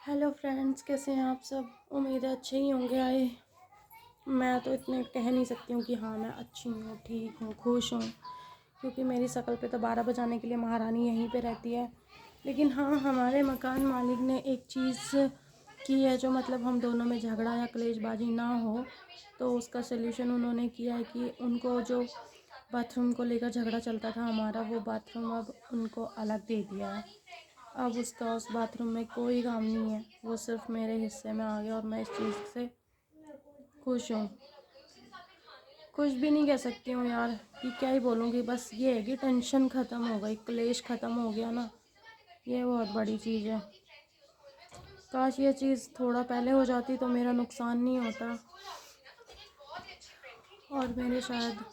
Hello friends, कैसे हैं आप सब। उम्मीद है अच्छे ही होंगे। आए मैं तो इतने कह नहीं सकती हूँ कि हाँ मैं अच्छी हूँ, ठीक हूँ, खुश हूँ, क्योंकि मेरी शक्ल पे तो 12 बजाने के लिए महारानी यहीं पे रहती है। लेकिन हाँ, हमारे मकान मालिक ने एक चीज़ की है जो मतलब हम दोनों में झगड़ा या कलेशबाजी ना हो, तो उसका सलूशन उन्होंने किया है कि उनको जो बाथरूम को लेकर झगड़ा चलता था हमारा, वो बाथरूम अब उनको अलग दे दिया है। अब उसका उस बाथरूम में कोई काम नहीं है, वो सिर्फ मेरे हिस्से में आ गया और मैं इस चीज़ से खुश हूँ। कुछ भी नहीं कह सकती हूँ यार, कि क्या ही बोलूँगी। बस ये है कि टेंशन ख़त्म हो गई, क्लेश ख़त्म हो गया ना, ये बहुत बड़ी चीज़ है। काश ये चीज़ थोड़ा पहले हो जाती तो मेरा नुकसान नहीं होता और मेरे शायद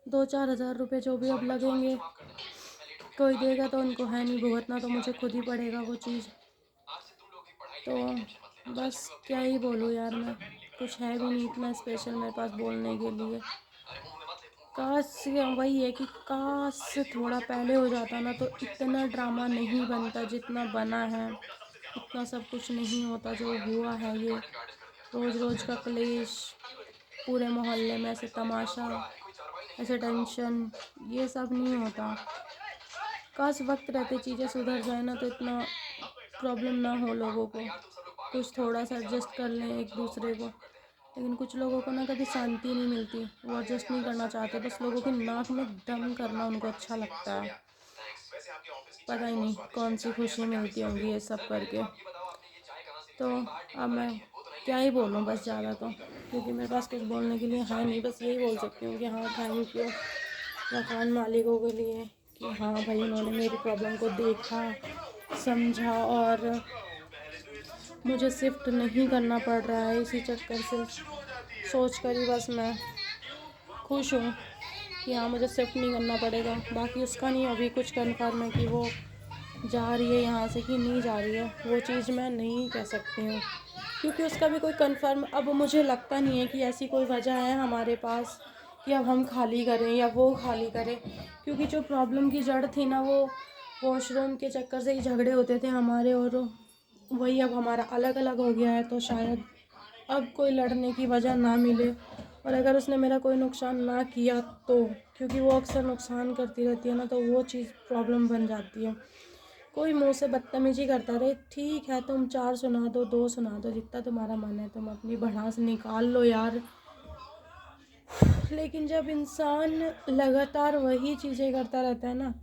2-4 हज़ार रुपये जो भी अब लगेंगे, कोई देगा तो उनको है नहीं, भुगतना तो मुझे खुद ही पड़ेगा वो चीज़। तो बस क्या ही बोलूँ यार, मैं कुछ है भी नहीं इतना स्पेशल मेरे पास बोलने के लिए। काश वही है कि काश थोड़ा पहले हो जाता ना, तो इतना ड्रामा नहीं बनता जितना बना है, इतना सब कुछ नहीं होता जो हुआ है। ये रोज़ रोज़ का क्लेश, पूरे मोहल्ले में ऐसे तमाशा, ऐसे टेंशन, ये सब नहीं होता। काश वक्त रहते चीज़ें सुधर जाए ना, तो इतना प्रॉब्लम ना हो लोगों को, कुछ थोड़ा सा एडजस्ट कर लें एक दूसरे को। लेकिन कुछ लोगों को ना कभी शांति नहीं मिलती, वो एडजस्ट नहीं करना चाहते, बस लोगों की नाक में दम करना उनको अच्छा लगता है। पता ही नहीं कौन सी खुशी मिलती होंगी ये सब करके। तो अब मैं क्या ही बोलूँ बस ज़्यादा, तो क्योंकि मेरे पास कुछ बोलने के लिए है नहीं। बस यही बोल सकती हूँ कि हाँ, थैंक यू मकान मालिकों के लिए कि हाँ भाई, उन्होंने मेरी प्रॉब्लम को देखा, समझा और मुझे शिफ्ट नहीं करना पड़ रहा है। इसी चक्कर से सोच कर ही बस मैं खुश हूँ कि हाँ, मुझे शिफ्ट नहीं करना पड़ेगा। बाकी उसका नहीं अभी कुछ कन्फर्म है कि वो जा रही है यहाँ से कि नहीं जा रही है, वो चीज़ मैं नहीं कह सकती हूँ, क्योंकि उसका भी कोई कन्फर्म अब मुझे लगता नहीं है कि ऐसी कोई वजह है हमारे पास कि अब हम खाली करें या वो खाली करें। क्योंकि जो प्रॉब्लम की जड़ थी ना, वो वॉशरूम के चक्कर से ही झगड़े होते थे हमारे, और वही अब हमारा अलग अलग हो गया है। तो शायद अब कोई लड़ने की वजह ना मिले, और अगर उसने मेरा कोई नुकसान ना किया तो, क्योंकि वो अक्सर नुकसान करती रहती है ना, तो वो चीज़ प्रॉब्लम बन जाती है। कोई मुँह से बदतमीजी करता रहे, ठीक है, तुम 4 सुना दो, 2 सुना दो, जितना तुम्हारा मन है तुम अपनी भड़ास निकाल लो यार। लेकिन जब इंसान लगातार वही चीज़ें करता रहता है ना,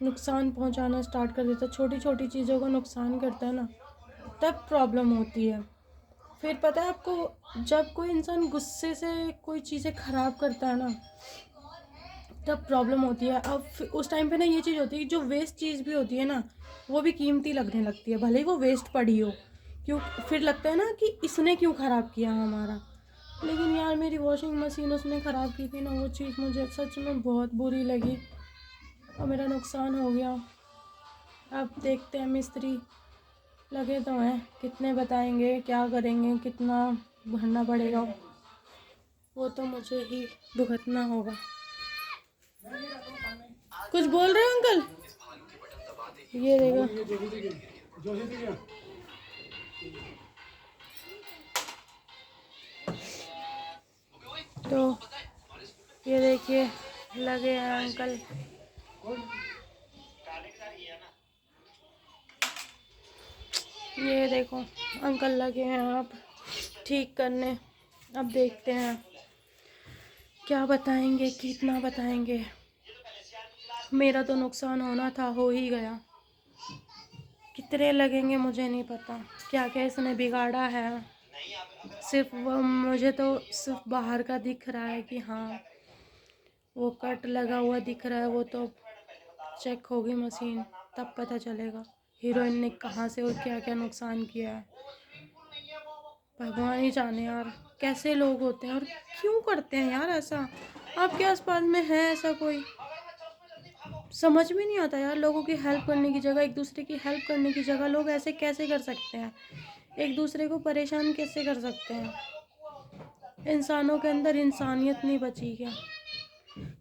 नुकसान पहुंचाना स्टार्ट कर देता है, छोटी छोटी चीज़ों को नुकसान करता है ना, तब प्रॉब्लम होती है। फिर पता है आपको, जब कोई इंसान गुस्से से कोई चीज़ें ख़राब करता है ना, तब प्रॉब्लम होती है। अब उस टाइम पे ना ये चीज़ होती है, जो वेस्ट चीज़ भी होती है ना, वो भी कीमती लगने लगती है, भले ही वो वेस्ट पड़ी हो। क्यों फिर लगता है ना कि इसने क्यों ख़राब किया हमारा। लेकिन यार, मेरी वॉशिंग मशीन उसने ख़राब की थी ना, वो चीज़ मुझे सच में बहुत बुरी लगी और मेरा नुकसान हो गया। अब देखते हैं, मिस्त्री लगे तो हैं, कितने बताएंगे, क्या करेंगे, कितना भरना पड़ेगा, वो तो मुझे ही भुगतना होगा। कुछ बोल रहे हो अंकल? ये देखो, तो ये देखिए, लगे हैं अंकल। ये देखो, अंकल लगे हैं आप ठीक करने। अब देखते हैं क्या बताएंगे, कितना बताएंगे। मेरा तो नुकसान होना था, हो ही गया। कितने लगेंगे मुझे नहीं पता, क्या क्या इसने बिगाड़ा है। सिर्फ वो मुझे तो सिर्फ बाहर का दिख रहा है कि हाँ वो कट लगा हुआ दिख रहा है, वो तो चेक होगी मशीन तब पता चलेगा हीरोइन ने कहाँ से और क्या क्या नुकसान किया है। भगवान ही जाने यार, कैसे लोग होते हैं और क्यों करते हैं यार ऐसा। आपके आसपास में है ऐसा कोई? समझ में नहीं आता यार, लोगों की हेल्प करने की जगह, एक दूसरे की हेल्प करने की जगह लोग ऐसे कैसे कर सकते हैं, एक दूसरे को परेशान कैसे कर सकते हैं। इंसानों के अंदर इंसानियत नहीं बची क्या?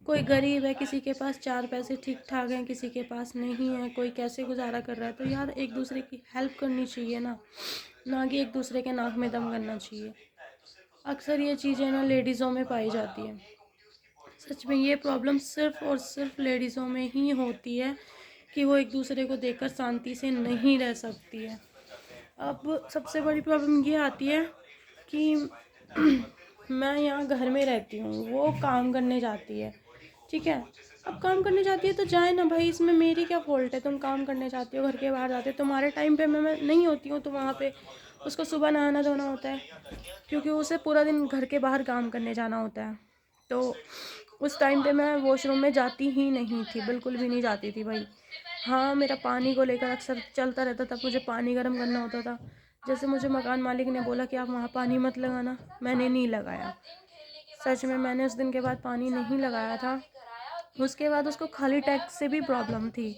कोई गरीब है, किसी के पास 4 पैसे ठीक ठाक हैं, किसी के पास नहीं है, कोई कैसे गुजारा कर रहा है। तो यार एक दूसरे की हेल्प करनी चाहिए ना, ना कि एक दूसरे के नाक में दम करना चाहिए। अक्सर ये चीज़ें ना लेडीज़ों में पाई जाती हैं। सच में ये प्रॉब्लम सिर्फ़ और सिर्फ लेडीज़ों में ही होती है कि वो एक दूसरे को देखकर शांति से नहीं रह सकती है। अब सबसे बड़ी प्रॉब्लम ये आती है कि मैं यहाँ घर में रहती हूँ, वो काम करने जाती है, ठीक है। अब काम करने जाती है तो जाए ना भाई, इसमें मेरी क्या फ़ॉल्ट है? तुम काम करने जाती हो, घर के बाहर जाते हो, तुम्हारे टाइम पे मैं नहीं होती हूँ, तो वहाँ पे उसको सुबह नहाना धोना होता है, क्योंकि उसे पूरा दिन घर के बाहर काम करने जाना होता है। तो उस टाइम पे मैं वॉशरूम में जाती ही नहीं थी, बिल्कुल भी नहीं जाती थी भाई। हाँ, मेरा पानी को लेकर अक्सर चलता रहता था, मुझे पानी गर्म करना होता था। जैसे मुझे मकान मालिक ने बोला कि आप वहाँ पानी मत लगाना, मैंने नहीं लगाया। सच में मैंने उस दिन के बाद पानी नहीं लगाया था। उसके बाद उसको खाली टैंक से भी प्रॉब्लम थी।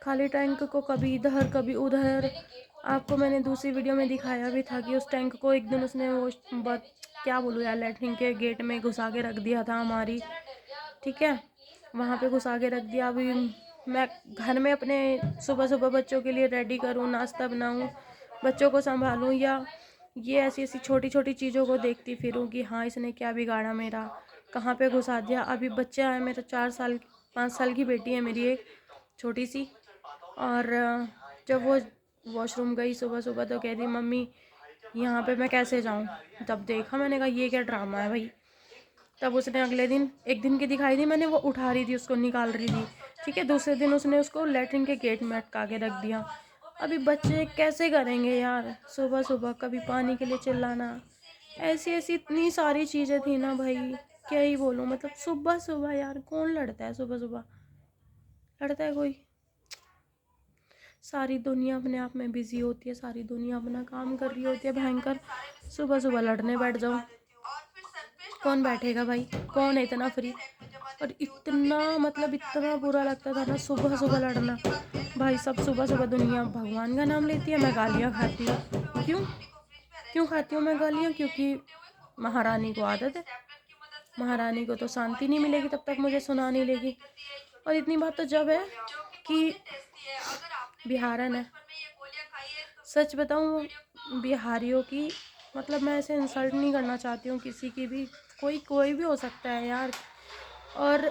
खाली टैंक को कभी इधर कभी उधर, आपको मैंने दूसरी वीडियो में दिखाया भी था कि उस टैंक को एक दिन उसने वो क्या बोलूँ यार, लैट्रिन के गेट में घुसा के रख दिया था हमारी, ठीक है। वहाँ पे घुसा के रख दिया। अभी मैं घर में अपने सुबह सुबह बच्चों के लिए रेडी करूँ, नाश्ता बनाऊँ, बच्चों को संभालूँ, या ये ऐसी ऐसी छोटी छोटी चीज़ों को देखती फिरूँ कि हाँ इसने क्या बिगाड़ा मेरा, कहाँ पे घुसा दिया। अभी बच्चे आए मेरा 5 साल की बेटी है मेरी एक छोटी सी, और जब वो वॉशरूम गई सुबह सुबह तो कह रही मम्मी यहाँ पे मैं कैसे जाऊँ। तब देखा, मैंने कहा ये क्या ड्रामा है भाई। तब उसने अगले दिन, एक दिन की दिखाई दी मैंने, वो उठा रही थी उसको, निकाल रही थी, ठीक है। दूसरे दिन उसने उसको लेटरिन के गेट में अटका के रख दिया। अभी बच्चे कैसे करेंगे यार, सुबह सुबह कभी पानी के लिए चिल्लाना, ऐसी ऐसी इतनी सारी चीज़ें थी ना भाई, क्या ही बोलूँ। मतलब सुबह सुबह यार कौन लड़ता है सुबह सुबह, लड़ता है कोई? सारी दुनिया अपने आप में बिजी होती है, सारी दुनिया अपना काम कर रही होती है भयंकर, सुबह सुबह लड़ने बैठ जाओ। कौन बैठेगा भाई, कौन है इतना फ्री? और इतना मतलब इतना बुरा लगता था ना सुबह सुबह लड़ना। भाई सब सुबह सुबह दुनिया भगवान का नाम लेती है, मैं गालियाँ खाती हूँ। क्यों क्यों खाती हूँ मैं गालियाँ? क्योंकि महारानी को आदत है, महारानी को तो शांति नहीं मिलेगी तब तक मुझे सुना नहीं लेगी। और इतनी बात तो जब है कि बिहारन है, सच बताऊँ बिहारियों की, मतलब मैं ऐसे इंसल्ट नहीं करना चाहती हूँ किसी की भी, कोई भी हो सकता है यार। और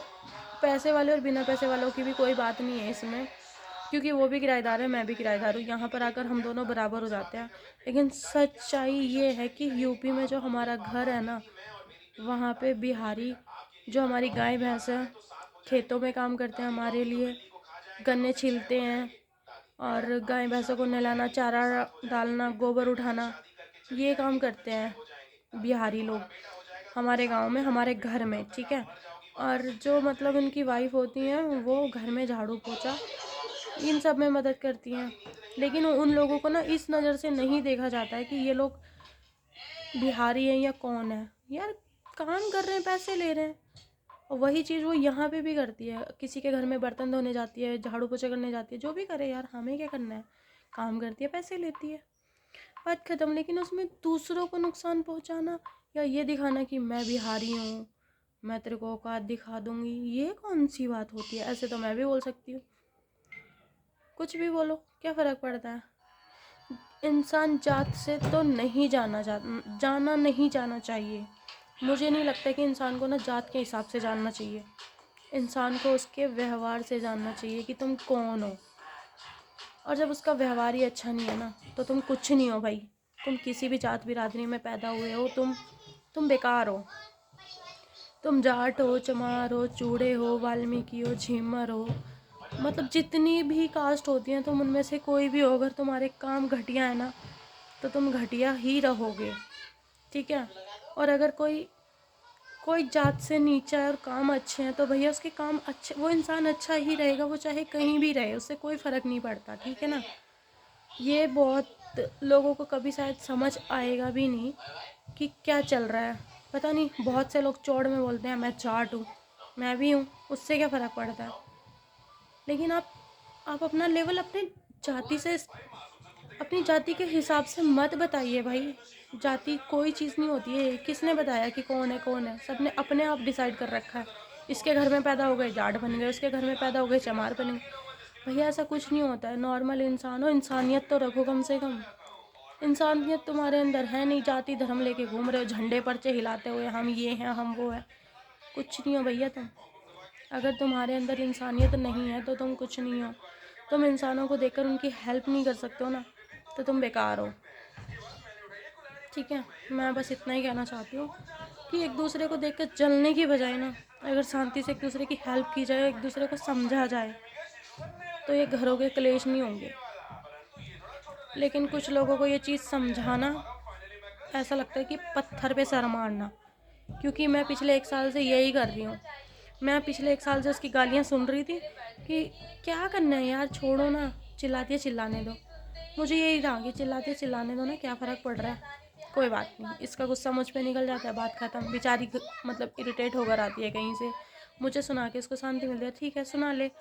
पैसे वाले और बिना पैसे वालों की भी कोई बात नहीं है इसमें, क्योंकि वो भी किराएदार है, मैं भी किराएदार हूँ, यहाँ पर आकर हम दोनों बराबर हो जाते हैं। लेकिन सच्चाई ये है कि यूपी में जो हमारा घर है ना, वहाँ पे बिहारी जो हमारी गाय भैंस है, खेतों में काम करते हैं हमारे लिए, गन्ने छीलते हैं, और गाय भैंसों को नहलाना, चारा डालना, गोबर उठाना, ये काम करते हैं बिहारी लोग हमारे गांव में, हमारे घर में, ठीक है। और जो मतलब उनकी वाइफ होती हैं वो घर में झाड़ू पोछा इन सब में मदद करती हैं। लेकिन उन लोगों को ना इस नज़र से नहीं देखा जाता है कि ये लोग बिहारी हैं या कौन है यार, काम कर रहे हैं, पैसे ले रहे हैं। और वही चीज़ वो यहाँ पे भी करती है, किसी के घर में बर्तन धोने जाती है, झाड़ू पोछा करने जाती है, जो भी करे यार, हमें क्या करना है, काम करती है, पैसे लेती है, बात खत्म। लेकिन उसमें दूसरों को नुकसान पहुँचाना या ये दिखाना कि मैं बिहारी हूँ, मैं तेरे को औकात दिखा दूँगी, ये कौन सी बात होती है? ऐसे तो मैं भी बोल सकती हूँ, कुछ भी बोलो, क्या फ़र्क पड़ता है? इंसान जात से तो नहीं जाना नहीं जाना चाहिए। मुझे नहीं लगता कि इंसान को ना जात के हिसाब से जानना चाहिए, इंसान को उसके व्यवहार से जानना चाहिए कि तुम कौन हो। और जब उसका व्यवहार ही अच्छा नहीं है ना, तो तुम कुछ नहीं हो भाई। तुम किसी भी जात बिरादरी में पैदा हुए हो, तुम बेकार हो। तुम जाट हो, चमार हो, चूड़े हो, वाल्मीकि हो, झिमर हो, मतलब जितनी भी कास्ट होती हैं, तुम उनमें से कोई भी हो, अगर तुम्हारे काम घटिया है ना, तो तुम घटिया ही रहोगे, ठीक है। और अगर कोई कोई जात से नीचा है और काम अच्छे हैं, तो भैया उसके काम अच्छे, वो इंसान अच्छा ही रहेगा, वो चाहे कहीं भी रहे, उससे कोई फ़र्क नहीं पड़ता, ठीक है ना। ये बहुत लोगों को कभी शायद समझ आएगा भी नहीं कि क्या चल रहा है। पता नहीं, बहुत से लोग चौड़ में बोलते हैं मैं जाट हूँ, मैं भी हूँ, उससे क्या फ़र्क पड़ता है। लेकिन आप अपना लेवल अपने जाति से, अपनी जाति के हिसाब से मत बताइए भाई। जाति कोई चीज़ नहीं होती है, किसने बताया कि कौन है कौन है? सबने अपने आप डिसाइड कर रखा है इसके घर में पैदा हो गए जाट बन गए, उसके घर में पैदा हो गए चमार बन गए। भैया ऐसा कुछ नहीं होता है। नॉर्मल इंसान हो, इंसानियत तो रखो कम से कम। इंसानियत तुम्हारे अंदर है नहीं, जाति धर्म लेके घूम रहे हो, झंडे पर्चे हिलाते हुए हम ये हैं हम वो है। कुछ नहीं हो भैया तुम। अगर तुम्हारे अंदर इंसानियत नहीं है तो तुम कुछ नहीं हो। तुम इंसानों को देखकर उनकी हेल्प नहीं कर सकते हो ना, तो तुम बेकार हो। ठीक है, मैं बस इतना ही कहना चाहती हूँ कि एक दूसरे को देखकर जलने की बजाय ना, अगर शांति से एक दूसरे की हेल्प की जाए, एक दूसरे को समझा जाए, तो ये घरों के क्लेश नहीं होंगे। लेकिन कुछ लोगों को ये चीज़ समझाना ऐसा लगता है कि पत्थर पे सर मारना। क्योंकि मैं पिछले 1 साल से यही कर रही हूँ। मैं पिछले 1 साल से उसकी गालियाँ सुन रही थी कि क्या करना है यार, छोड़ो ना, चिल्लाती है चिल्लाने दो। मुझे यही था कि चिल्लाती है चिल्लाने दो ना, क्या फ़र्क पड़ रहा है, कोई बात नहीं। इसका गुस्सा मुझ पे निकल जाता है, बात ख़त्म। बेचारी मतलब इरिटेट होकर आती है कहीं से, मुझे सुना के इसको शांति मिल जाए, ठीक है सुना ले।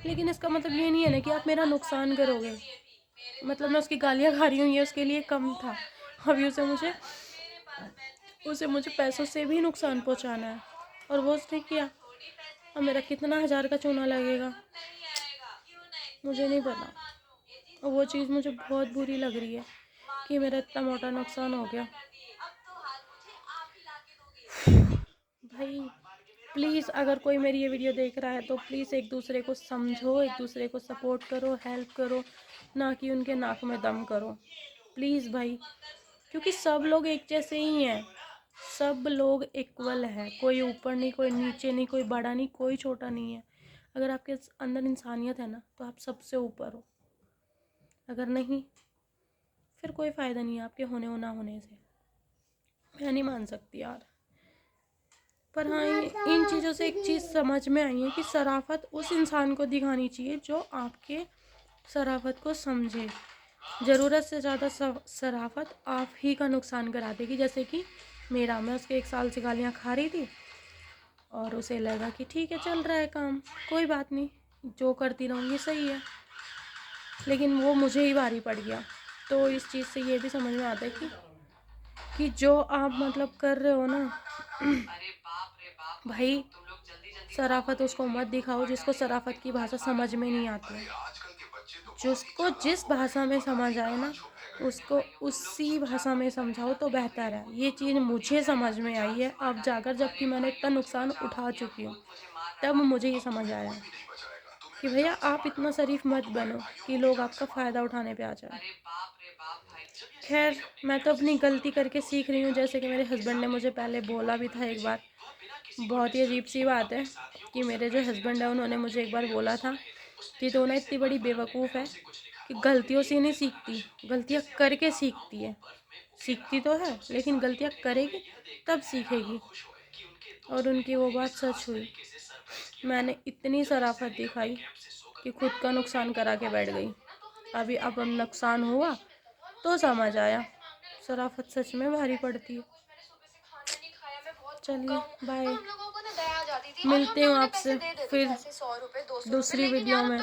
लेकिन इसका मतलब ये नहीं है ना कि आप मेरा नुकसान करोगे। मतलब मैं उसकी गालियाँ खा रही हूँ ये उसके लिए कम था, अभी उसे मुझे पैसों से भी नुकसान पहुँचाना है, और वो उसने किया। अब मेरा कितना 1000 का चूना लगेगा मुझे नहीं पता। और वो चीज़ मुझे बहुत बुरी लग रही है कि मेरा इतना मोटा नुकसान हो गया। भाई प्लीज़, अगर कोई मेरी ये वीडियो देख रहा है तो प्लीज़ एक दूसरे को समझो, एक दूसरे को सपोर्ट करो, हेल्प करो, ना कि उनके नाक में दम करो। प्लीज़ भाई, क्योंकि सब लोग एक जैसे ही हैं, सब लोग इक्वल है। कोई ऊपर नहीं, कोई नीचे नहीं, कोई बड़ा नहीं, कोई छोटा नहीं है। अगर आपके अंदर इंसानियत है ना, तो आप सबसे ऊपर हो। अगर नहीं, फिर कोई फ़ायदा नहीं है आपके होने और ना होने से। मैं नहीं मान सकती यार। पर हाँ, इन चीज़ों से एक चीज़ समझ में आई है कि शराफत उस इंसान को दिखानी चाहिए जो आपके शराफत को समझे। ज़रूरत से ज़्यादा शराफत आप ही का नुकसान करा देगी। जैसे कि मैं उसके 1 साल से गालियाँ खा रही थी, और उसे लगा कि ठीक है चल रहा है काम, कोई बात नहीं, जो करती रहूँगी सही है। लेकिन वो मुझे ही भारी पड़ गया। तो इस चीज़ से ये भी समझ में आता है कि जो आप मतलब कर रहे हो ना भाई, शराफत उसको मत दिखाओ जिसको शराफत की भाषा समझ में नहीं आती है। जिसको जिस भाषा में समझ आए ना, उसको उसी भाषा में समझाओ तो बेहतर है। ये चीज़ मुझे समझ में आई है अब जाकर, जबकि मैंने इतना नुकसान उठा चुकी हूँ, तब मुझे ये समझ आया कि भैया आप इतना शरीफ मत बनो कि लोग आपका फ़ायदा उठाने पे आ जाए। खैर, मैं तो अपनी गलती करके सीख रही हूँ। जैसे कि मेरे हस्बैंड ने मुझे पहले बोला भी था एक बार, बहुत ही अजीब सी बात है कि मेरे जो हस्बैंड है उन्होंने मुझे एक बार बोला था कि तो ना इतनी बड़ी बेवकूफ़ है कि गलतियों से नहीं सीखती, गलतियाँ करके सीखती है। सीखती तो है लेकिन गलतियाँ करेगी तब सीखेगी। और उनकी वो बात सच हुई। मैंने इतनी शराफत दिखाई कि खुद का नुकसान करा के बैठ गई। अब नुकसान हुआ तो समझ आया, शराफत सच में भारी पड़ती है। चलिए बाय, मिलते हूँ आपसे फिर दूसरी वीडियो में।